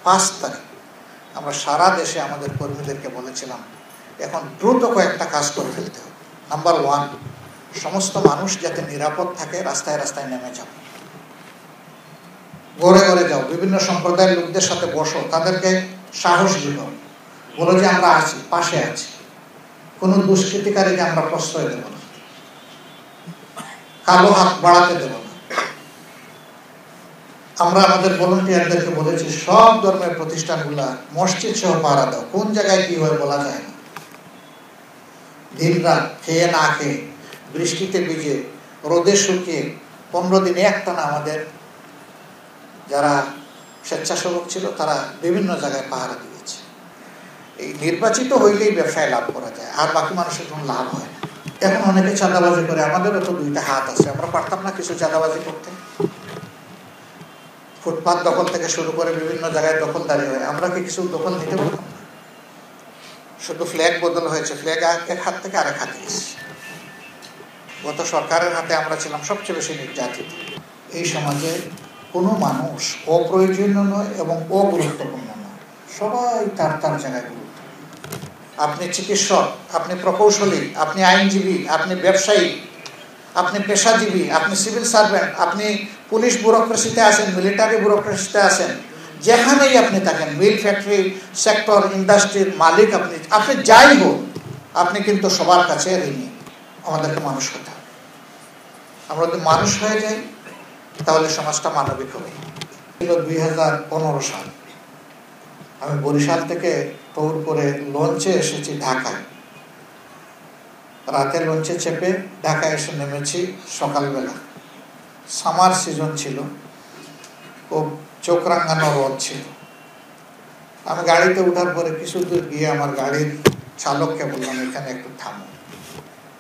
5 তারিখ আমরা সারা দেশে আমাদের কর্মীদেরকে বলেছিলাম এখন দ্রুত কয়েকটা কাজ করে ফেলতে হবে। নাম্বার 1, সমস্ত মানুষ যাতে নিরাপদ থাকে, রাস্তায় রাস্তায় নেমে যাও, ঘরে ঘরে যাও, বিভিন্ন সম্প্রদায়ের লোকদের সাথে বসো, তাদেরকে সাহস দিল, বলো যে আমরা আছি, পাশে আছি, কোনো দুষ্কৃতিকারীকে আমরা প্রশ্রয় দেব না, কালো হাত বাড়াতে দেব না। আমরা আমাদের ভলান্টিয়ারদেরকে বলেছি সব ধর্মের প্রতিষ্ঠানগুলা মসজিদ সহ পাহারা দাও, কোন জায়গায় কি হয় বলা যায় না। দিন রাত খেয়ে না খেয়ে, বৃষ্টিতে ভিজে, রোদে শুকিয়ে 15 দিনে একটানা আমাদের যারা স্বেচ্ছাসেবক ছিল তারা বিভিন্ন জায়গায় পাহারা দিয়েছে। এই নির্বাচিত হইলেই ব্যবসায় লাভ করা যায়, আর বাকি মানুষের কোনো লাভ হয় না। এখন অনেকে চাঁদাবাজি করে, আমাদেরও তো 2টা হাত আছে, আমরা পারতাম না কিছু চাঁদাবাজি করতে? ফুটপাত দখল থেকে শুরু করে বিভিন্ন জায়গায় দখলদারি হয়, আমরা কি কিছু দখল নিতে পারতাম না? শুধু ফ্ল্যাগ বদল হয়েছে, ফ্ল্যাগ এক হাত থেকে আরেক হাতে এসেছে। গত সরকারের হাতে আমরা ছিলাম সবচেয়ে বেশি নির্যাতিত। এই সমাজে কোনো মানুষ অপ্রয়োজনীয় নয় এবং অগুরুত্বপূর্ণ নয়, সবাই তার তার জায়গায় গুরুত্ব। আপনি চিকিৎসক, আপনি প্রকৌশলী, আপনি আইনজীবী, আপনি ব্যবসায়ী, আপনি পেশাজীবী, আপনি সিভিল সার্ভেন্ট, আপনি পুলিশ ব্যুরোক্রেসিতে আছেন, মিলিটারি ব্যুরোক্রেসিতে আছেন, যেখানেই আপনি থাকেন, মিল ফ্যাক্টরি সেক্টর, ইন্ডাস্ট্রির মালিক, আপনি যাই হোক, আপনি কিন্তু সবার কাছে ঋণী। আমাদেরকে মানুষ হতে হবে। আমরা যদি মানুষ হয়ে যাই তাহলে সমাজটা মানবিক হবে। 2015 সাল আমি বরিশাল থেকে ট্যুর করে লঞ্চে এসেছি ঢাকায়। রাতে লঞ্চে চেপে ঢাকায় এসে নেমেছি সকালবেলা। সামার সিজন ছিল, খুব চোখ রাঙানো রোদ ছিল। আমি গাড়িতে উঠার পরে কিছু দূর গিয়ে আমার গাড়ির চালককে বললাম এখানে একটু থামো।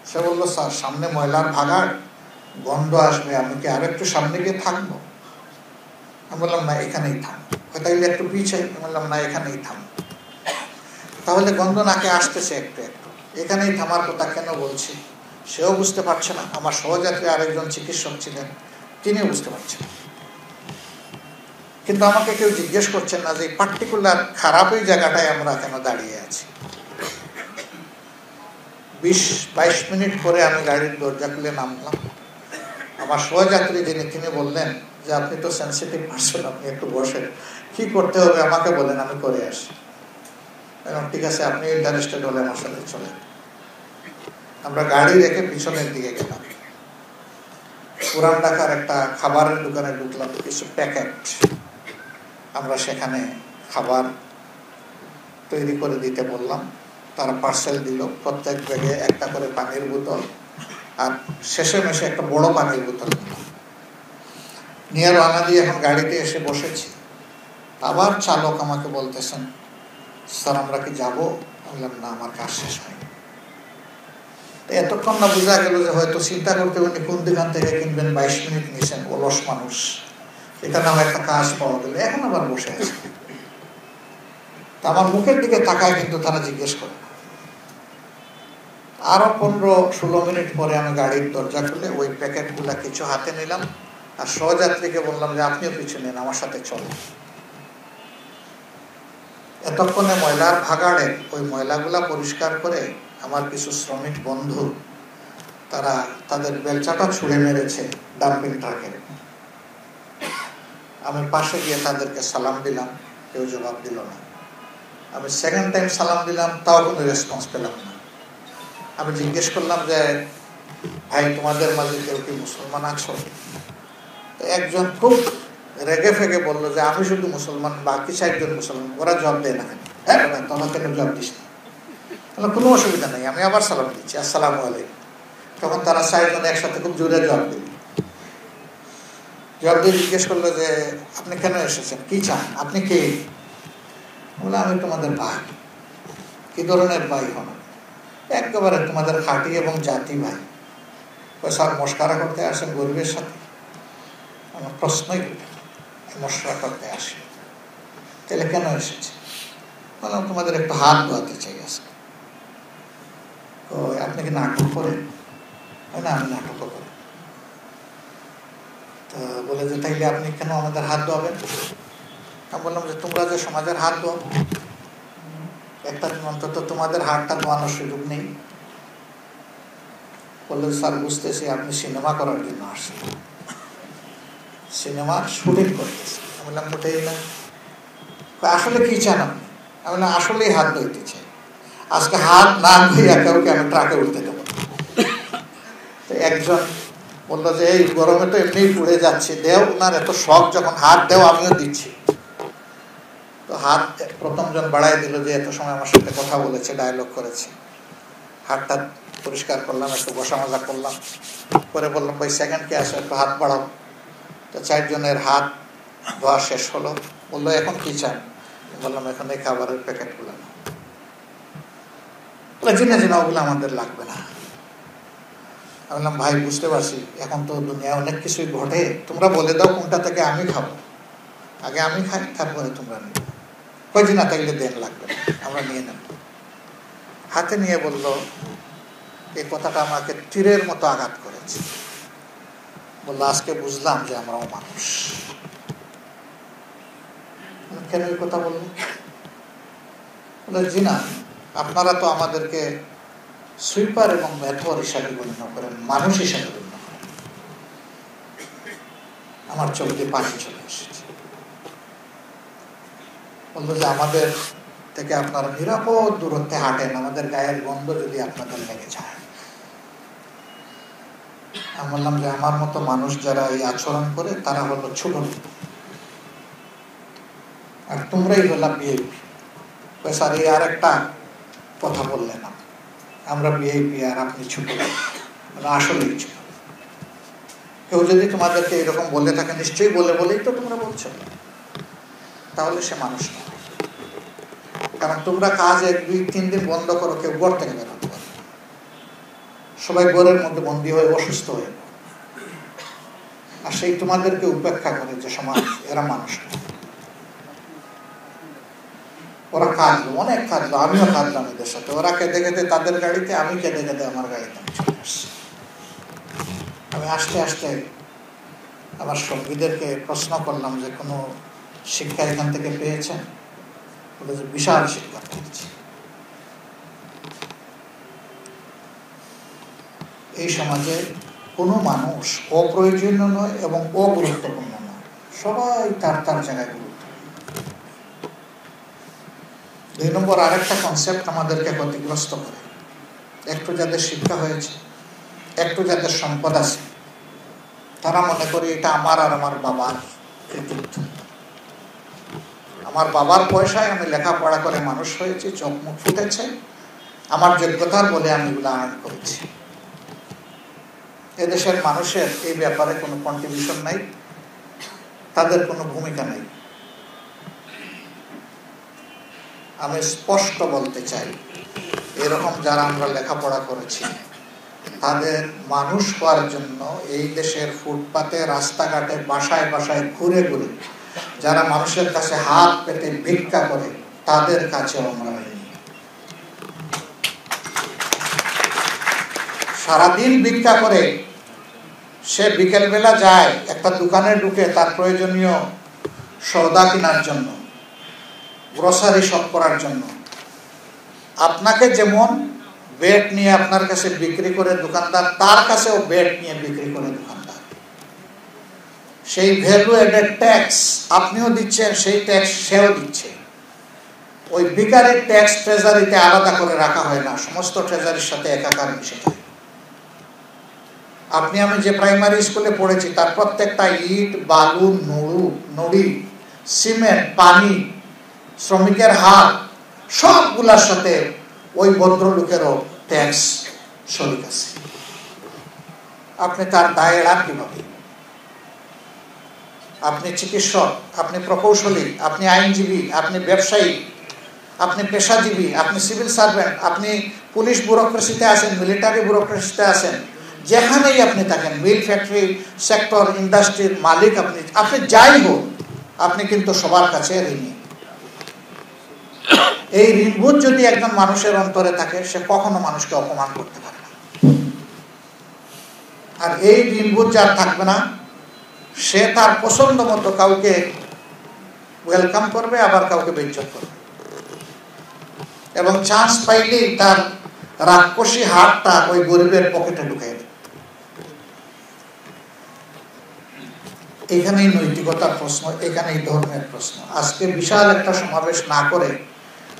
সে বললো স্যার সামনে ময়লার ভাগাড়, গন্ধ আসবে, আমি কি আর একটু সামনে গিয়ে থাকবো? আমি বললাম না, এখানেই থামো। তাইলে একটু পিছিয়ে, আমি বললাম না, এখানেই থামো। তাহলে গন্ধ নাকে আসতেছে একটু একটু, এখানেই থামার কথা কেন বলছি? সেও বুঝতে পারছে না, আমার সহযাত্রী আরেকজন চিকিৎসক ছিলেন, তিনিও বুঝতে পারছেন। কিন্তু আমাকে কেউ জিজ্ঞেস করছেন না যে পার্টিকুলার খারাপ ওই জায়গাটায় আমরা কেন দাঁড়িয়ে আছি। 20-22 মিনিট পরে আমি গাড়ির দরজা খুলে নামলাম। আমার সহযাত্রী যিনি, তিনি বললেন যে আপনি তো সেন্সিটিভ পারসন, আপনি একটু বসেন, কি করতে হবে আমাকে বলেন, আমি করে আসি। ঠিক আছে, আপনি ইন্টারেস্টেড হলে আমার সাথে চলে। আমরা গাড়ি রেখে পিছনের দিকে গেলাম। পুরান ঢাকার একটা খাবারের দোকানে ঢুকলাম, কিছু প্যাকেট আমরা সেখানে খাবার তৈরি করে দিতে বললাম। তারা পার্সেল দিল, প্রত্যেক ব্যাগে একটা করে পানির বোতল, আর শেষে মেশে একটা বড় পানির বোতল নিয়ে রওনা দিয়ে এখন গাড়িতে এসে বসেছি। আবার চালক আমাকে বলতেছেন স্যার আমরা কি যাবো? বললাম না, আমার কাজ শেষ হয়নি। এতক্ষণ না বোঝা গেল যে হয়তো চিন্তা করতে উনি কোন দোকান থেকে কিনবেন, 22 মিনিট নিয়েছেন, অলস মানুষ, এখানে আমার একটা কাজ পাওয়া গেল, এখন আবার বসে আছে। তা আমার মুখের দিকে তাকায়, কিন্তু তারা জিজ্ঞেস করে। আরো 15-16 মিনিট পরে আমি গাড়ির দরজা খুলে ওই প্যাকেটগুলা কিছু হাতে নিলাম, আর সহযাত্রীকে বললাম যে আপনিও পিছু নেন, আমার সাথে চলেন। এতক্ষণে ময়লার ভাগাড়ে ওই ময়লাগুলা পরিষ্কার করে আমার কিছু শ্রমিক বন্ধু তারা তাদের বেলচাটা ছুঁড়ে মেরেছে ডাম্পিং ট্রাকে। আমি পাশে গিয়ে তাদেরকে সালাম দিলাম, কেউ জবাব দিল না। আমি সেকেন্ড টাইম সালাম দিলাম, তাও কোনো রেসপন্স পেলাম না। আমি জিজ্ঞেস করলাম যে ভাই তোমাদের মাঝে কেউ কি মুসলমান আছো? একজন খুব রেগে ফেগে বললো যে আমি শুধু মুসলমান, বাকি 4 জন মুসলমান। ওরা জবাব দেয় না, হ্যাঁ তোমাকে জবাব দিস না। কোনো অসুবিধা নেই, আমি আবার সালাম দিচ্ছি, আসসালামু আলাইকুম। তখন তারা 4 জন একসাথে খুব জোরে জবাব দিল। জবাব দিয়ে জিজ্ঞেস করলো যে আপনি কেন এসেছেন, কি চান, আপনি কে? বলে আমি তোমাদের ভাই। কি ধরনের ভাই হন? একেবারে তোমাদের খাঁটি এবং জাতি ভাই। স্যার মস্কারা করতে আসেন গরিবের সাথে? আমার প্রশ্নই মশলা করতে আসে। তাহলে কেন এসেছে? বললাম তোমাদের একটু হাত ধোয়াতে চাই আজকে। তো আপনি কি নাটক করেন? না, আমি নাটকও করি। তো বলে যে তাইলে আপনি কেন আমাদের হাত ধোয়াবেন? আমি বললাম যে তোমরা যে সমাজের হাত ধোও, একটা দিন অন্তত তোমাদের হাতটা ধোয়ানোর সুযোগ নেই। বললেন স্যার বুঝতেছি আপনি সিনেমা করার জন্য আসছেন, সিনেমার শুটিং করতেছে। আমি বললাম মোটেই না। আসলে কি চান আপনি? আমি বললাম আসলেই হাত ধুইতে চাই, আজকে হাত না ধুইয়া কাউকে আমি ট্রাকে উঠতে দেবো। তো একজন বললো যে এই গরমে তো এমনি পুড়ে যাচ্ছে, দেও। ওনার এত শখ যখন হাত দেও আমিও দিচ্ছি। তো হাত প্রথম জন বাড়াই দিল যে এত সময় আমার সাথে কথা বলেছে, ডায়লগ করেছে। হাতটা পরিষ্কার করলাম, একটু বসা মজা করলাম, পরে বললাম ভাই সেকেন্ড কে আসো, একটু হাত বাড়াও। তো 4 জনের হাত ধোয়া শেষ হলো। বললো এখন কি চান? বললাম এখন এই খাবারের প্যাকেট গুলো। জিনা জিনা ওগুলো আমাদের লাগবে না। আমি বললাম ভাই বুঝতে পারছি, এখন তো দুনিয়ায় অনেক কিছুই ঘটে, তোমরা বলে দাও কোনটা থেকে আমি খাবো, আগে আমি খাই তারপরে তোমরা নেবে। কয় জিনা থাকলে দেন লাগবে না, আমরা নিয়ে নেব। হাতে নিয়ে বলল, এই কথাটা আমাকে তীরের মতো আঘাত করেছে। বললো আজকে বুঝলাম যে আমরাও মানুষ। কেন এই কথা বললো? বলে জি না, আপনারা তো আমাদেরকে সুইপার এবং মেথর হিসাবে গণ্য করেন, মানুষ হিসাবে গণ্য করেন। আমার চোখ দিয়ে পানি চলে এসেছে। বললো যে আমাদের থেকে আপনারা নিরাপদ দূরত্বে হাঁটেন, আমাদের গায়ের গন্ধ যদি আপনাদের লেগে যায়। আমি বললাম যে আমার মতো মানুষ যারা এই আচরণ করে তারা হলো ছোট, আর তোমরাই হলাম বিএপি। স্যার এই আর একটা কথা বললেন না, আমরা বিএপি আর আপনি ছোট, আসলেই ছোট। কেউ যদি তোমাদেরকে এরকম বলে থাকে নিশ্চয়ই বলেই তো তোমরা বলছো, তাহলে সে মানুষ না। কারণ তোমরা কাজ 1-2-3 দিন বন্ধ করো, কেউ ঘর থেকে বেরোতে পারে, সবাই ঘরের মধ্যে বন্দী হয়ে অসুস্থ হয়ে, আর সেই তোমাদেরকে উপেক্ষা করে যে সমাজ, এরা মানুষ না। ওরা কাঁদলো, অনেক কাঁদলো, আমিও কাঁদলাম এদের সাথে। ওরা কেঁদে কেঁদে তাদের গাড়িতে, আমি কেঁদে কেঁদে আমার গাড়িতে চলে আসছি। আমি আস্তে আস্তে আমার সঙ্গীদেরকে প্রশ্ন করলাম যে কোনো শিক্ষা এখান থেকে পেয়েছেন? বলে যে বিশাল শিক্ষা পেয়েছি। এই সমাজে কোনো মানুষ অপ্রয়োজনীয় নয় এবং অগুরুত্বপূর্ণ নয়, সবাই তার তার জায়গায় গুরুত্ব। 2 নম্বর আরেকটা কনসেপ্ট আমাদেরকে ক্ষতিগ্রস্ত করে। একটু যাদের শিক্ষা হয়েছে, একটু যাদের সম্পদ আছে, তারা মনে করে এটা আমার আর আমার বাবার কৃতিত্ব। আমার বাবার পয়সায় আমি লেখাপড়া করে মানুষ হয়েছি, চোখ মুখ ফুটেছে, আমার যোগ্যতার বলে আমি এগুলো আর্ন করেছি। এদেশের মানুষের এই ব্যাপারে কোনো কন্ট্রিবিউশন নাই, তাদের কোনো ভূমিকা নেই। আমি স্পষ্ট বলতে চাই, এরকম যারা আমরা লেখাপড়া করেছি তাদের মানুষ হওয়ার জন্য এই দেশের ফুটপাতে, রাস্তাঘাটে, বাসায় বাসায় ঘুরে ঘুরে যারা মানুষের কাছে হাত পেতে ভিক্ষা করে, তাদের কাছে আমরা হইনি। সারাদিন ভিক্ষা করে সে বিকেলবেলা যায় একটা দোকানে ঢুকে তার প্রয়োজনীয় সওদা কেনার জন্য, গ্রসারি শপ করার জন্য। আপনাকে যেমন বেড নিয়ে আপনার কাছে বিক্রি করে দোকানদার, তার কাছেও বেড নিয়ে বিক্রি করে দোকানদার। সেই ভ্যালু এডেড ট্যাক্স আপনিও দিচ্ছেন, সেই ট্যাক্স সেও দিচ্ছে। ওই ভিখারির ট্যাক্স ট্রেজারিতে আলাদা করে রাখা হয় না, সমস্ত ট্রেজারির সাথে একাকার মিশে যায়। আপনি আমি যে প্রাইমারি স্কুলে পড়েছি তার প্রত্যেকটা ইট, বালু, নুড়ি, সিমেন্ট, পানি, শ্রমিকের হাত, সবগুলার সাথে ওই ভদ্রলোকেরও ট্যাক্স শরিক আছে। আপনি তার দায় এড়ান কিভাবে? আপনি চিকিৎসক, আপনি প্রকৌশলী, আপনি আইনজীবী, আপনি ব্যবসায়ী, আপনি পেশাজীবী, আপনি সিভিল সার্ভেন্ট, আপনি পুলিশ ব্যুরোক্রেসিতে আছেন, মিলিটারি ব্যুরোক্রেসিতে আছেন, যেখানেই আপনি থাকেন, মিল ফ্যাক্টরি সেক্টর, ইন্ডাস্ট্রির মালিক, আপনি যাই হোক, আপনি কিন্তু সবার কাছে ঋণী। এই ঋণবোধ যদি একজন মানুষের অন্তরে থাকে, সে কখনো মানুষকে অপমান করতে পারে না। আর এই ঋণবোধ যার থাকবে না, সে তার পছন্দ মতো কাউকে ওয়েলকাম করবে, আবার কাউকে বেইজ্জত করবে, এবং চান্স পাইলেই তার রাক্ষসী হাতটা ওই গরিবের পকেটে ঢুকাই দেবে। এখানেই নৈতিকতার প্রশ্ন, এখানেই ধর্মের প্রশ্ন। আজকে বিশাল একটা সমাবেশ না করে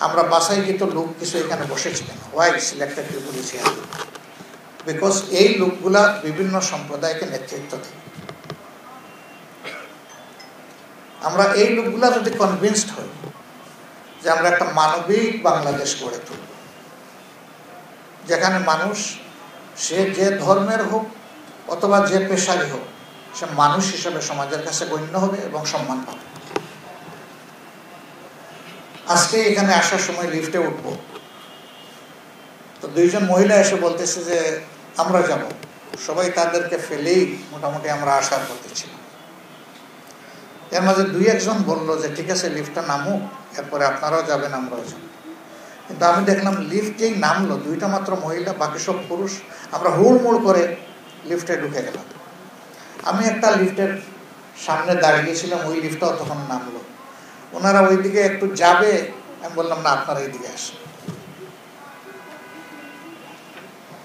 আমরা বাছাইকৃত লোক কিছু এখানে বসেছি কেন? Why selected people is here? Because এই লোকগুলা বিভিন্ন সম্প্রদায়কে নেতৃত্ব দেয়। আমরা এই লোকগুলা যদি কনভিন্সড হই যে আমরা একটা মানবিক বাংলাদেশ গড়ে তুলব, যেখানে মানুষ সে যে ধর্মের হোক অথবা যে পেশারই হোক, সে মানুষ হিসেবে সমাজের কাছে গণ্য হবে এবং সম্মান পাবে। আজকে এখানে আসার সময় লিফটে উঠবো, তো দুইজন মহিলা এসে বলতেছে যে আমরা যাব। সবাই তাদেরকে ফেলেই মোটামুটি আমরা আসার করতেছি। এর মাঝে দুই একজন বললো যে ঠিক আছে লিফটটা নামুক, এরপরে আপনারাও যাবেন আমরাও যাব। কিন্তু আমি দেখলাম লিফট যেই নামলো, দুইটা মাত্র মহিলা, বাকি সব পুরুষ। আমরা হুড়মুড় করে লিফটে ঢুকে গেলাম। আমি একটা লিফটের সামনে দাঁড়িয়েছিলাম, ওই লিফটটাও তখন নামলো। ওনারা ওইদিকে একটু যাবে, আমি বললাম না, আপনারা এইদিকে আসেন।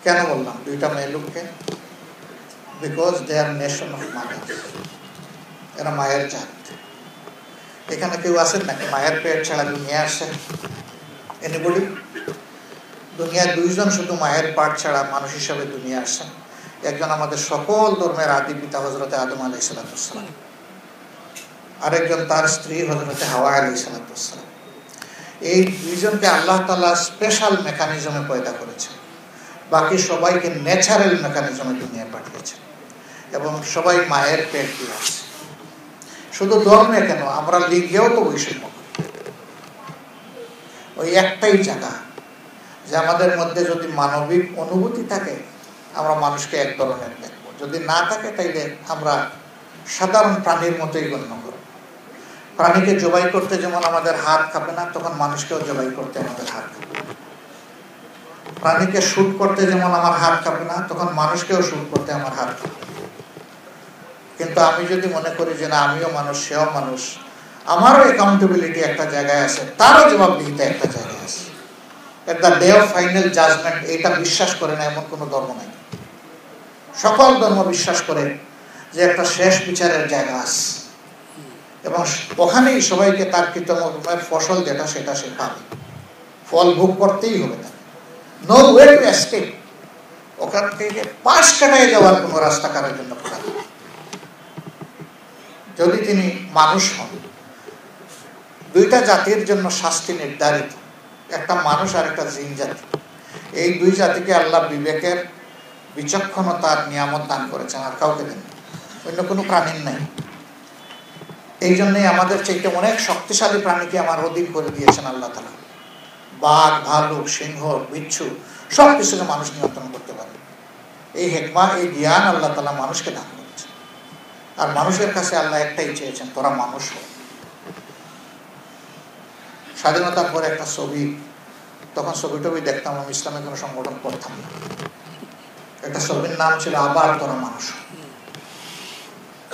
কেন বললাম দুইটা মেয়ে লোককে? Because they are nation of mother, এরা মায়ের জাত। এখানে কেউ আছেন নাকি মায়ের পেট ছাড়া দুনিয়া আসে? এনিবডি? দুনিয়ায় দুইজন শুধু মায়ের পাট ছাড়া মানুষ হিসাবে দুনিয়া আসেন। একজন আমাদের সকল ধর্মের আদি পিতা হযরতে আদম আলাইহিস সালাম, আরেকজন তার স্ত্রী হযরতে হাওয়া আলাইহিস সালাম। এই দুইজনকে আল্লাহ তাআলা স্পেশাল মেকানিজমে পয়দা করেছেন, বাকি সবাইকে ন্যাচারাল মেকানিজমে দুনিয়ায় পাঠিয়েছেন, এবং সবাই মায়ের পেট দিয়ে আছে। শুধু ধর্মে কেন, আমরা লিঙ্গেও তো বৈষম্য করি। ওই একটাই জায়গা যে আমাদের মধ্যে যদি মানবিক অনুভূতি থাকে, আমরা মানুষকে এক ধরনের দেখব। যদি না থাকে, তাইলে আমরা সাধারণ প্রাণীর মতোই গণ্য করব। প্রাণীকে জবাই করতে যেমন আমাদের হাত কাঁপে না, তখন মানুষকেও জবাই করতে আমাদের হাত কাঁপে। প্রাণীকে শুট করতে যেমন আমার হাত কাঁপে না, তখন মানুষকেও শুট করতে আমার হাত কাঁপে। কিন্তু আমি যদি মনে করি যে না, আমিও মানুষ, সেও মানুষ, আমারও অ্যাকাউন্টেবিলিটি একটা জায়গায় আছে, তারও জবাবদিহিতা একটা জায়গায় আছে, at the day of final judgement, এটা বিশ্বাস করে না এমন কোনো ধর্ম নাই। সকল ধর্ম বিশ্বাস করে যে একটা শেষ বিচারের জায়গা আছে, এবং ওখানেই সবাইকে তার কৃতকর্মের ফসল যেটা সেটা সে পাবে, ফল ভোগ করতেই হবে তার। No way to escape. ওখান থেকে পাশ কাটায় যাওয়ার কোনো রাস্তা কারোর জন্য খোলা নেই, যদি তিনি মানুষ হন। দুইটা জাতির জন্য শাস্তি নির্ধারিত, একটা মানুষ আর একটা জিন জাতি। এই দুই জাতিকে আল্লাহ বিবেকের, বিচক্ষণতার নিয়ামত দান করেছেন, আর কাউকে দেন, অন্য কোনো প্রাণীর নাই। এই জন্যই আমাদের চাইতে অনেক শক্তিশালী প্রাণীকে আমার অধীন করে দিয়েছেন আল্লাহ তাআলা। বাঘ, ভালুক, সিংহ, বিচ্ছু সব কিছুকে মানুষ নিয়ন্ত্রণ করতে পারে। এই হিকমা, এই জ্ঞান আল্লাহ তাআলা মানুষকে দান করেছেন। আর মানুষের কাছে আল্লাহ একটাই চেয়েছেন, তোরা মানুষ হ। স্বাধীনতার পরে একটা ছবি, তখন ছবি দেখতাম, আমি ইসলামে কোনো সংগঠন করতাম না। একটা ছবির নাম ছিল আবার তোরা মানুষ।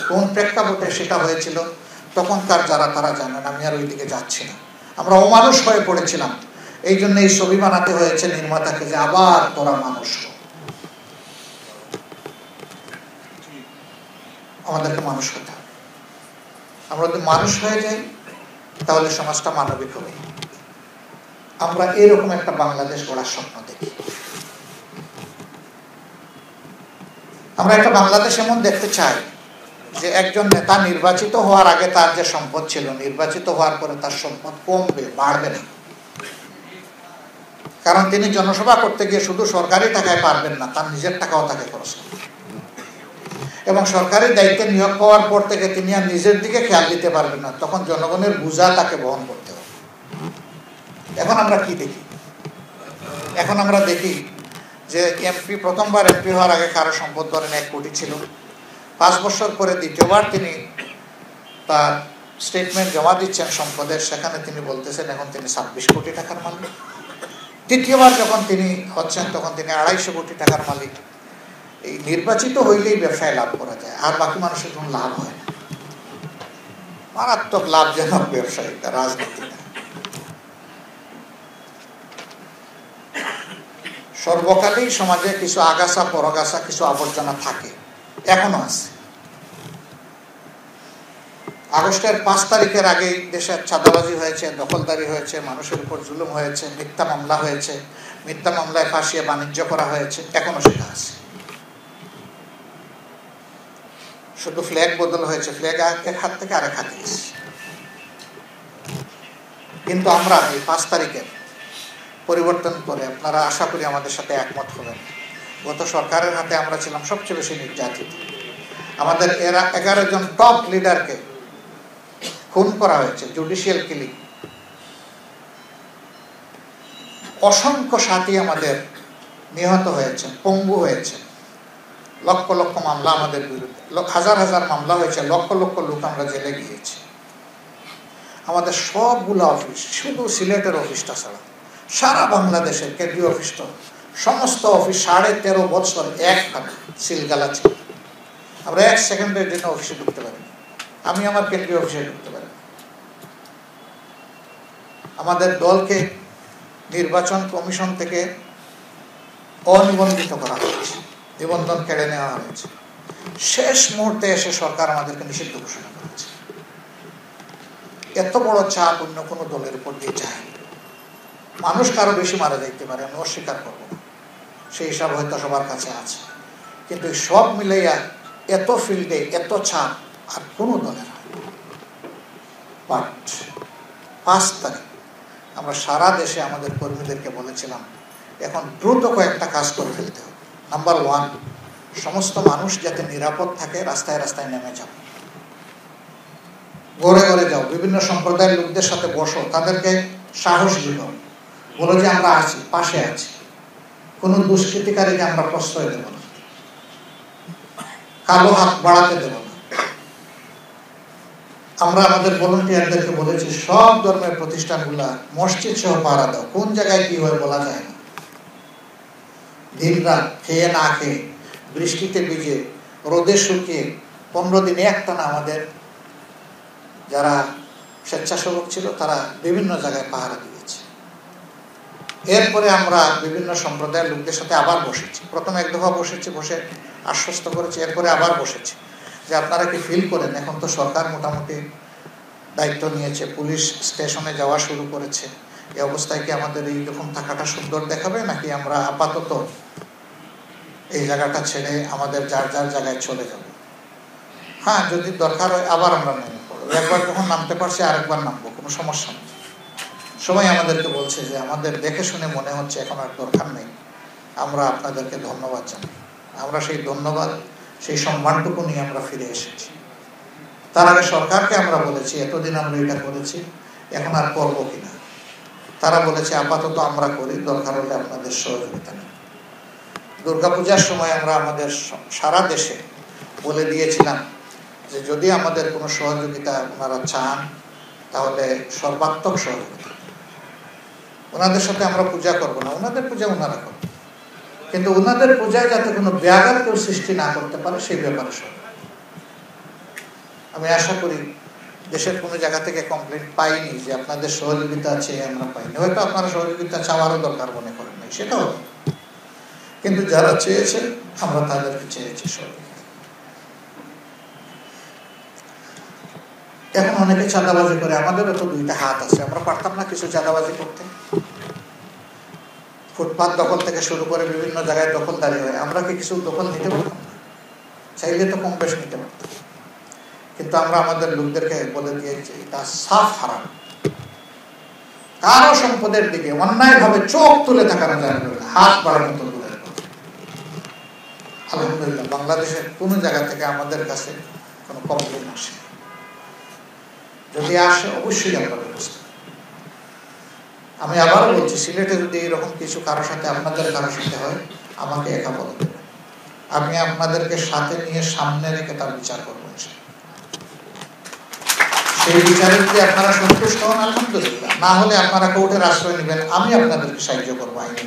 কোন প্রেক্ষাপটে সেটা হয়েছিল তখনকার যারা, তারা জানেন, আমি আর ওইদিকে যাচ্ছি না। আমরা অমানুষ হয়ে পড়েছিলাম, এই জন্য এই ছবি বানাতে হয়েছে নির্মাতাকে, যে আবার তোরা মানুষ। আমাদেরকে মানুষ হতে হবে। আমরা যদি মানুষ হয়ে যাই, তাহলে সমাজটা মানবিক হবে। আমরা এরকম একটা বাংলাদেশ গড়ার স্বপ্ন দেখি। আমরা একটা বাংলাদেশ এমন দেখতে চাই যে একজন নেতা নির্বাচিত হওয়ার আগে তার যে সম্পদ ছিল, নির্বাচিত হওয়ার পরে তার সম্পদ কমবে, বাড়বে না। কারণ তিনি জনসভা করতে গিয়ে শুধু সরকারি টাকায় পারবেন না, তার নিজের টাকাও তাকে খরচ করবে। এবং সরকারি দায়িত্বে নিয়োগ পাওয়ার পর থেকে তিনি আর নিজের দিকে খেয়াল দিতে পারবেন না, তখন জনগণের বোঝা তাকে বহন করতে হবে। এখন আমরা কি দেখি? এখন আমরা দেখি যে এমপি, প্রথমবার এমপি হওয়ার আগে কারো সম্পদ ধরেন 1 কোটি ছিল, 5 বছর পরে দ্বিতীয়বার তিনি তার স্টেটমেন্ট জমা দিচ্ছেন সম্পদের, সেখানে তিনি বলতেছেন এখন তিনি 26 কোটি টাকার মালিক। তৃতীয়বার যখন তিনি হচ্ছেন, তখন তিনি 250 কোটি টাকার মালিক। এই নির্বাচিত হইলেই ব্যবসায় লাভ করা যায়, আর বাকি মানুষের কোনো লাভ হয় না। মারাত্মক লাভজনক ব্যবসায়ী, রাজনীতি না। সর্বকালেই সমাজে কিছু আগাছা পরগাছা, কিছু আবর্জনা থাকে, এখনো আছে। আগস্টের 5 তারিখের আগে দেশের চাঁদাবাজি হয়েছে, দখলদারি হয়েছে, মানুষের উপর জুলুম হয়েছে, মিথ্যা মামলা হয়েছে, মিথ্যা মামলায় ফাঁসিয়ে বাণিজ্য করা হয়েছে, এখনো সেটা আছে। শুধু ফ্ল্যাগ বদল হয়েছে, ফ্ল্যাগ এক হাত থেকে আরেক হাতে গেছে। কিন্তু আমরা এই 5 তারিখের পরিবর্তন করে, আপনারা আশা করি আমাদের সাথে একমত হবেন, গত সরকারের হাতে আমরা ছিলাম সবচেয়ে বেশি নির্যাতিত। আমাদের 11 জন টপ লিডারকে খুন করা হয়েছে, জুডিশিয়াল কিলিং। অসংখ্য সাথী আমাদের নিহত হয়েছে, পঙ্গু হয়েছে। লক্ষ লক্ষ মামলা আমাদের বিরুদ্ধে, হাজার হাজার মামলা হয়েছে, লক্ষ লক্ষ লোক আমরা জেলে গিয়েছি। আমাদের সবগুলো অফিস, শুধু সিলেটের অফিসটা ছাড়া সারা বাংলাদেশের কেন্দ্রীয় অফিসটা, সমস্ত অফিস 13.5 বছর একখানে সিলগালা ছিল। আমরা 1 সেকেন্ডের জন্য অফিসে ঢুকতে পারি, আমি আমার কেন্দ্রীয় অফিসে ঢুকতে পারি। আমাদের দলকে নির্বাচন কমিশন থেকে অনিবন্ধিত করা হয়েছে, নিবন্ধন কেড়ে নেওয়া হয়েছে। শেষ মুহূর্তে এসে সরকার আমাদেরকে নিষিদ্ধ ঘোষণা করেছে। এত বড় চাপ অন্য কোনো দলের উপর দিয়ে যায়। মানুষ কারো বেশি মারা যাইতে পারে, আমি অস্বীকার করব না, সেই হিসাব হয়তো সবার কাছে আছে। কিন্তু সব মিলাইয়া এত ফিল্ডে এত চাপ আর কোনো দলের হয়। বাট 5 তারিখ আমরা সারা দেশে আমাদের কর্মীদেরকে বলেছিলাম, এখন দ্রুত কয়েকটা কাজ করে ফেলতে হবে। নাম্বার 1, সমস্ত মানুষ যাতে নিরাপদ থাকে, রাস্তায় রাস্তায় নেমে যাও, ঘরে ঘরে যাও, বিভিন্ন সম্প্রদায়ের লোকদের সাথে বসো, তাদেরকে সাহস দিল, বলো যে আমরা আছি, পাশে আছি, কোনো দুষ্কৃতিকারীকে আমরা প্রশ্রয় দেব না, কালো হাত বাড়াতে দেব না। আমরা আমাদের ভলান্টিয়ারদেরকে বলেছি, সব ধর্মের প্রতিষ্ঠানগুলা মসজিদ সহ পাহারা দাও, কোন জায়গায় কি হয় বলা যায় না। দিন রাত খেয়ে না খেয়ে, বৃষ্টিতে ভিজে, রোদে শুকিয়ে 15 দিনে একটানা আমাদের যারা স্বেচ্ছাসেবক ছিল তারা বিভিন্ন জায়গায় পাহারা দিয়েছে। এরপরে আমরা বিভিন্ন সম্প্রদায়ের লোকদের সাথে আবার বসেছি। প্রথমে 1 দফা বসেছি, বসে আশ্বস্ত করেছি। এরপরে আবার বসেছি যে আপনারা কি ফিল করেন, এখন তো সরকার মোটামুটি দায়িত্ব নিয়েছে, পুলিশ স্টেশনে যাওয়া শুরু করেছে, এই অবস্থায় কি আমাদের এইরকম থাকাটা সুন্দর দেখাবে, নাকি আমরা আপাতত এই জায়গাটা ছেড়ে আমাদের যার যার জায়গায় চলে যাব? হ্যাঁ, যদি দরকার হয় আবার আমরা নেমে পড়বো, একবার যখন নামতে পারছি আরেকবার নামবো, কোনো সমস্যা নেই। সবাই আমাদেরকে বলছে যে আমাদের দেখে শুনে মনে হচ্ছে এখন আর দরকার নেই, আমরা আপনাদেরকে ধন্যবাদ জানাই। আমরা সেই ধন্যবাদ, সেই সম্মানটুকু নিয়ে আমরা ফিরে এসেছি। তার আগে সরকারকে আমরা বলেছি, এতদিন আমরা এটা করেছি, এখন আর করবো কিনা। তারা বলেছে আপাতত আমরা করি, দরকার হলে আপনাদের সহযোগিতা নেই। দুর্গাপূজার সময় আমরা আমাদের সারা দেশে বলে দিয়েছিলাম যে যদি আমাদের কোনো সহযোগিতা ওনারা চান, তাহলে সর্বাত্মক সহযোগিতা। ওনাদের সাথে আমরা পূজা করবো না, ওনাদের পূজা ওনারা করবেন, কিন্তু ওনাদের পূজায় যাতে কোনো ব্যাঘাত কেউ সৃষ্টি না করতে পারে সেই ব্যাপারে সব। আমি আশা করি দেশের কোনো জায়গা থেকে কমপ্লেন পাইনি যে আপনাদের সহযোগিতা আছে, আমরা পাইনি। হয়তো আপনারা সহযোগিতা চাওয়ারও দরকার মনে করেন নাই, সেটাও, কিন্তু যারা চেয়েছে আমরা তাদেরকে চেয়েছি সহযোগিতা। এখন অনেকে চাঁদাবাজি করে, আমাদেরও তো 2টা হাত আছে, আমরা পারতাম না কিছু চাঁদাবাজি করতে? ফুটপাত দখল থেকে শুরু করে বিভিন্ন জায়গায় দখলদারি হয়, আমরা কি কিছু দখল নিতে পারতাম না? চাইলে তো কম বেশ নিতে পারতাম, কিন্তু আমরা আমাদের লোকদেরকে বলে দিয়েছি এটা সাফ হারাম। কারো সম্পদের দিকে অন্যায় ভাবে চোখ তুলে তাকানো যায় না, হাত বাড়ানো তো দূরের কথা। আলহামদুলিল্লাহ, বাংলাদেশের কোন জায়গা থেকে আমাদের কাছে কোনো কমপ্লেন আসে, যদি আসে অবশ্যই আমরা ব্যবস্থা। আমি আবারও বলছি, সিলেটে যদি এরকম কিছু কারোর সাথে, আপনাদের কারোর সাথে হয়, আমাকে একা বলে দেবেন, আমি আপনাদেরকে সাথে নিয়ে সামনে রেখে তার বিচার করবো। সেই বিচারে যদি আপনারা সন্তুষ্ট হন আলহামদুলিল্লাহ, না হলে আপনারা কোর্টের আশ্রয় নেবেন, আমি আপনাদেরকে সাহায্য করবো আইনি।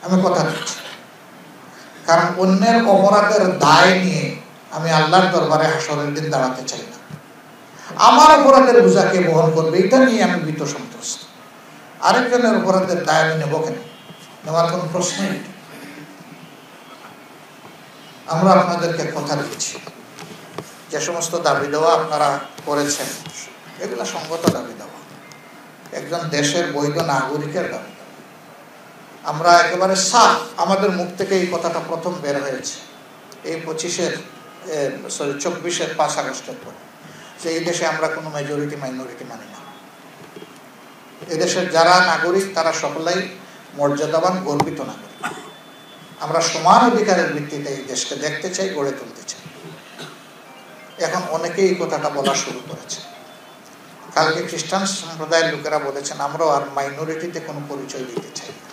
আমি কথা দিচ্ছি, কারণ অন্যের অপরাধের দায় নিয়ে আমি আল্লাহর দরবারে হাসরের দিন দাঁড়াতে চাই না। আমার অপরাধের বোঝা কে বহন করবে, এটা নিয়ে আমি ভীত সন্ত্রস্ত। আরেকজনের অপরাধের দায় আমি নেব কেন? নেওয়ার কোন প্রশ্নই। আমরা আপনাদেরকে কথা দিচ্ছি, যে সমস্ত দাবি দেওয়া আপনারা করেছেন এগুলা সঙ্গত দাবি দেওয়া, একজন দেশের বৈধ নাগরিকের দাবি দেওয়া। আমরা একেবারে সাফ, আমাদের মুখ থেকে এই কথাটা প্রথম বের হয়েছে এই 24-এর 5 আগস্টের পর, যে এই দেশে আমরা কোনো মেজরিটি মাইনরিটি মানি না। এদেশের যারা নাগরিক তারা সকলেই মর্যাদাবান গর্বিত নাগরিক। আমরা সমান অধিকারের ভিত্তিতে এই দেশকে দেখতে চাই, গড়ে তুলতে চাই। এখন অনেকেই এই কথাটা বলা শুরু করেছে। কালকে খ্রিস্টান সম্প্রদায়ের লোকেরা বলেছেন আমরাও আর মাইনরিটিতে কোনো পরিচয় দিতে চাই না।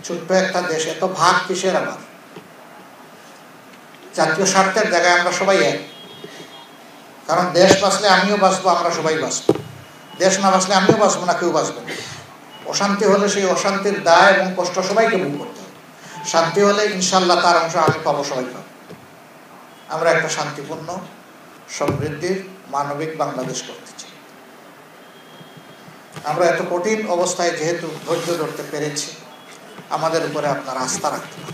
ছোট্ট একটা দেশ, এত ভাগ কিসের? আবার জাতীয় স্বার্থের জায়গায় আমরা সবাই এক। কারণ দেশ বাঁচলে আমিও বাঁচবো, আমরা সবাই বাঁচবো। দেশ না বাঁচলে আমিও বাঁচবো না, কেউ বাঁচবে না। অশান্তি হলে সেই অশান্তির দায় এবং কষ্ট সবাইকে ভোগ করতে হবে। শান্তি হলে ইনশাল্লাহ তার অংশ আমি পাবো, সবাই পাবো। আমরা একটা শান্তিপূর্ণ, সমৃদ্ধির, মানবিক বাংলাদেশ করতে চাই। আমরা এত কঠিন অবস্থায় যেহেতু ধৈর্য ধরতে পেরেছি, আমাদের উপরে আপনার আস্থা রাখতে হবে।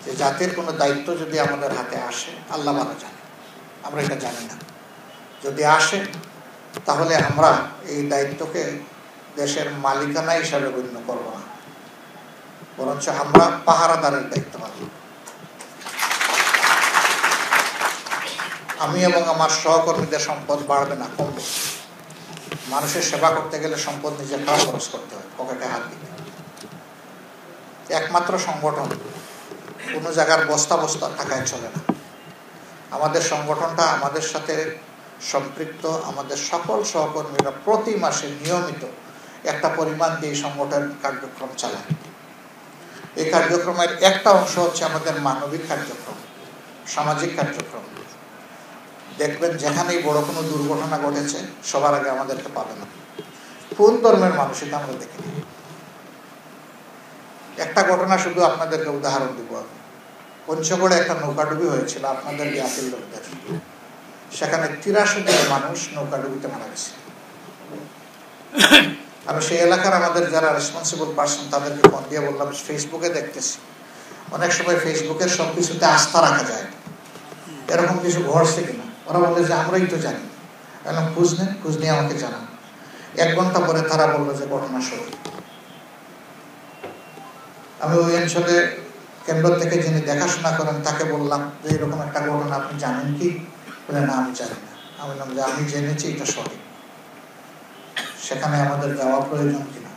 যে জাতির কোনো দায়িত্ব যদি আমাদের হাতে আসে, আল্লাহ ভালো জানে, আমরা এটা জানি না। যদি আসে তাহলে আমরা এই দায়িত্বকে দেশের মালিকানা হিসাবে গণ্য করব না, বরঞ্চ আমরা পাহারাদারের দায়িত্ব পালন। আমি এবং আমার সহকর্মীদের সম্পদ বাড়বে না, কমবে। মানুষের সেবা করতে গেলে সম্পদ নিজে খরচ করতে হয়, পকেটে হাত দিতে। একমাত্র সংগঠন কোনো জায়গার বস্তা বস্তা টাকায় চলে না। আমাদের সংগঠনটা আমাদের সাথে সম্পৃক্ত, আমাদের সকল সহকর্মীরা প্রতি মাসে নিয়মিত একটা পরিমাণ দিয়ে সংগঠন কার্যক্রম চালায়। এই কার্যক্রমের একটা অংশ হচ্ছে আমাদের মানবিক কার্যক্রম, সামাজিক কার্যক্রম। দেখবেন যেখানেই বড় কোনো দুর্ঘটনা ঘটেছে সবার আগে আমাদেরকে পাবে না। কোন ধর্মের মানুষ এটা আমরা দেখিনি। একটা ঘটনা শুধু আপনাদেরকে উদাহরণ দিব। পঞ্চগড়ে একটা নৌকাডুবি হয়েছিল আপনাদের জ্ঞাতির লোকদের। সেখানে 83 জন মানুষ নৌকাডুবিতে মারা গেছে। আমি সেই এলাকার আমাদের যারা রেসপন্সিবল পার্সন তাদেরকে ফোন দিয়ে বললাম, ফেসবুকে দেখতেছি অনেক সময় ফেসবুকের সবকিছুতে আস্থা রাখা যায়, এরকম কিছু ঘটছে কিনা। ওরা বলে যে আমরাই তো জানি। এখন খোঁজ নেন, খোঁজ নিয়ে আমাকে জানান। 1 ঘন্টা পরে তারা বললো যে ঘটনা সত্যি। আমি ওই অঞ্চলে কেন্দ্র থেকে যিনি দেখাশোনা করেন তাকে বললাম যে এরকম একটা ঘটনা আপনি জানেন কি? বলে না, আমি জানি না। আমি বললাম যে আমি জেনেছি এটা সঠিক, সেখানে আমাদের যাওয়া প্রয়োজন কিনা।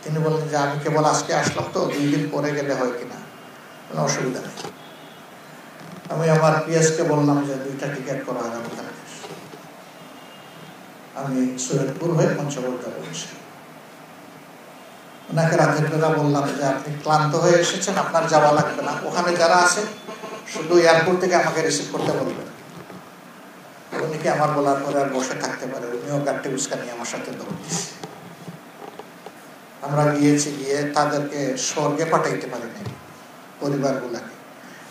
তিনি বললেন যে আমি কেবল আজকে আসলাম তো, 2 দিন পরে গেলে হয় কিনা। কোনো অসুবিধা নেই। আমি আমার পিএসকে বললাম যে 2টা টিকিট করা আগামীকাল। আমি সৈয়দপুর হয়ে পঞ্চগড় যাবো। ওনাকে রাতের বেলা বললাম যে আপনি ক্লান্ত হয়ে এসেছেন, আপনার যাওয়া লাগবে না। ওখানে যারা আছে শুধু এয়ারপোর্ট থেকে আমাকে রিসিভ করতে বলবেন। উনি কি আমার বলার পরে আর বসে থাকতে পারে? উনিও গাড়ি উস্কা নিয়ে আমার সাথে দৌড় দিচ্ছে। আমরা গিয়েছি, গিয়ে তাদেরকে স্বর্গে পাঠাইতে পারি নাই পরিবারগুলাকে,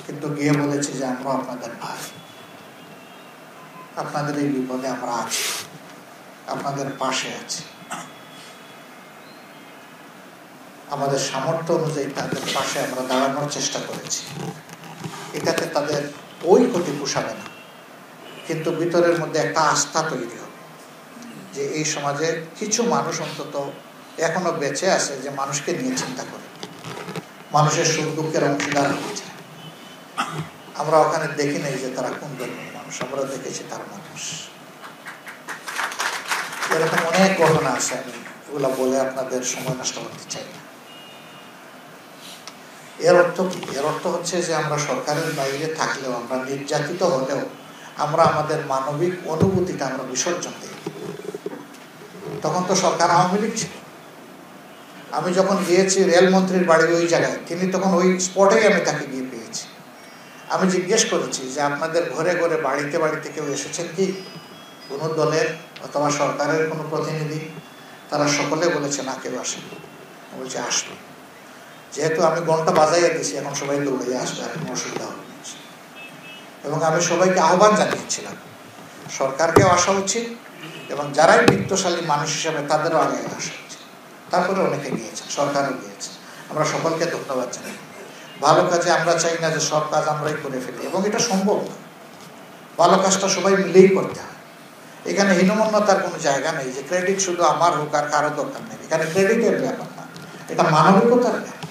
কিন্তু গিয়ে বলেছি যে আমরা আপনাদের ভাই, আপনাদের এই বিপদে আমরা আছি, আপনাদের পাশে আছি। আমাদের সামর্থ্য অনুযায়ী তাদের পাশে আমরা দাঁড়ানোর চেষ্টা করেছি। এটাতে তাদের ওই ক্ষতি পোষাবে না, কিন্তু ভিতরের মধ্যে একটা আস্থা তৈরি হবে যে এই সমাজে কিছু মানুষ অন্তত এখনো বেঁচে আছে যে মানুষকে নিয়ে চিন্তা করে, মানুষের সুখ দুঃখের অংশীদার হচ্ছে। আমরা ওখানে দেখি নাই যে তারা কোন ধরনের মানুষ, আমরা দেখেছি তার মানুষ। এরকম অনেক ঘটনা আছে, আমি এগুলো বলে আপনাদের সময় নষ্ট করতে চাই না। এর অর্থ কি? এর অর্থ হচ্ছে যে আমরা সরকারের বাইরে থাকলেও, আমরা নির্যাতিত হলেও আমরা আমাদের মানবিক অনুভূতিটা আমরা বিসর্জন দিই। তখন তো সরকার আওয়ামী লীগ ছিল। আমি যখন গিয়েছি রেলমন্ত্রীর বাড়ি ওই জায়গায়, তিনি তখন ওই স্পটেই আমি তাকে গিয়ে পেয়েছি। আমি জিজ্ঞেস করেছি যে আপনাদের ঘরে ঘরে বাড়িতে বাড়িতে কেউ এসেছেন কি, কোনো দলের অথবা সরকারের কোনো প্রতিনিধি? তারা সকলে বলেছে না, কেউ আসেনি। বলছে আসবে। যেহেতু আমি ঘন্টা বাজাইয়া দিয়েছি, এখন সবাই দৌড়ে আসবে, আর কোনো অসুবিধা হবে না। এবং আমি সবাইকে আহ্বান জানিয়েছিলাম সরকারকেও আসা উচিত এবং যারাই বিত্তশালী মানুষ হিসেবে তাদেরও আগে আসা উচিত। তারপরে অনেকে গিয়েছেন, সরকারও গিয়েছে। আমরা সকলকে ধন্যবাদ জানাই। ভালো কাজে আমরা চাই না যে সব কাজ আমরাই করে ফেলি, এবং এটা সম্ভব না। ভালো কাজটা সবাই মিলেই করতে হয়। এখানে হীনমন্যতার কোনো জায়গা নেই যে ক্রেডিট শুধু আমার হোক আর কারো দরকার নেই। এখানে ক্রেডিটের ব্যাপার না, এটা মানবিকতার ব্যাপার।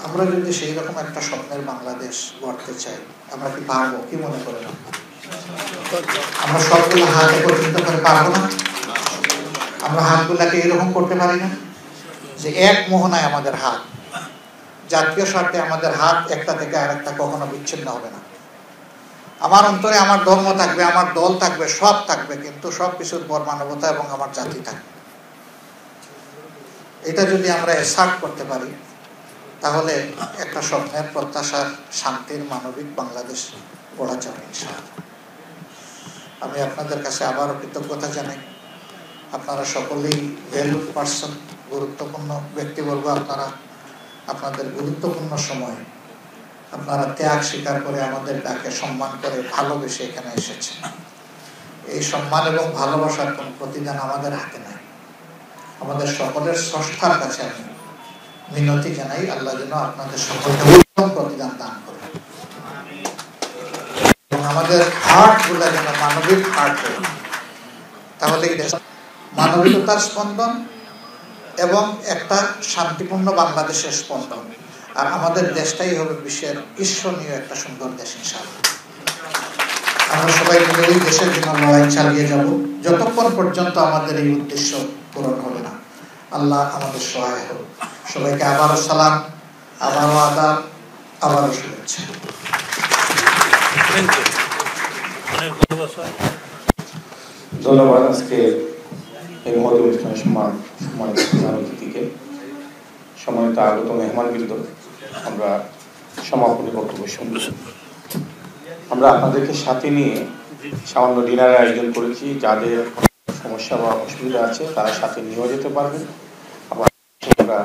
আমরা যদি সেই রকম একটা স্বপ্নের বাংলাদেশ গড়তে চাই, আমরা কি পারবো? কি মনে করেন? আমরা সবগুলো হাত একত্রিত করে পারবো না? আমরা হাতগুলাকে এরকম করতে পারি না যে এক মোহনায় আমাদের হাত, জাতীয় স্বার্থে আমাদের হাত একটা থেকে আরেকটা কখনো বিচ্ছিন্ন হবে না। আমার অন্তরে আমার ধর্ম থাকবে, আমার দল থাকবে, সব থাকবে, কিন্তু সব কিছুর পর মানবতা এবং আমার জাতি থাকবে। এটা যদি আমরা এসার্ট করতে পারি, তাহলে একটা স্বপ্নের, প্রত্যাশার, শান্তির, মানবিক বাংলাদেশ গড়া যাবে ইনশাআল্লাহ। আমি আপনাদের কাছে আবারও কৃতজ্ঞতা জানাই। আপনারা সকলেই ভ্যালুড পার্সন, গুরুত্বপূর্ণ ব্যক্তিবর্গ। আপনারা আপনাদের গুরুত্বপূর্ণ সময় আপনারা ত্যাগ স্বীকার করে আমাদের ডাকে সম্মান করে ভালোবেসে এখানে এসেছেন। এই সম্মান এবং ভালোবাসার কোন প্রতিদান আমাদের হাতে নাই। আমাদের সকলের স্রষ্টার কাছে আমি মিনতি জানাই, আল্লাহ যেন আপনাদের সকলকে উত্তম প্রতিদান দান করে এবং আমাদের হার্ট গুলা যেন মানবিক হার্ট হয়। তাহলে মানবিকতার স্পন্দন এবং একটা শান্তিপূর্ণ বাংলাদেশের স্পন্দন, আর আমাদের দেশটাই হবে বিশ্বের ঈর্ষণীয় একটা সুন্দর দেশ ইনশাআল্লাহ। আমরা সবাই মিলে এই দেশের জন্য লড়াই চালিয়ে যাব যতক্ষণ পর্যন্ত আমাদের এই উদ্দেশ্য পূরণ হবে না। আল্লাহ আমাদের সহায় হোক। সবাইকে আবারও সালাম, আবারও আদাব, আবারও শুভেচ্ছা। ধন্যবাদ আজকে এই মহৎ অনুষ্ঠানের সম্মানিত প্রধান অতিথিকে। সম্মানিত আগত মেহমানবৃন্দ, আমরা সমাপনী বক্তব্য শুনব। আমরা আপনাদেরকে সাথে নিয়ে সামান্য ডিনারের আয়োজন করেছি। যাদের সমস্যা বা অসুবিধা আছে তারা সাথে নিয়েও যেতে পারবেন। আবার আমরা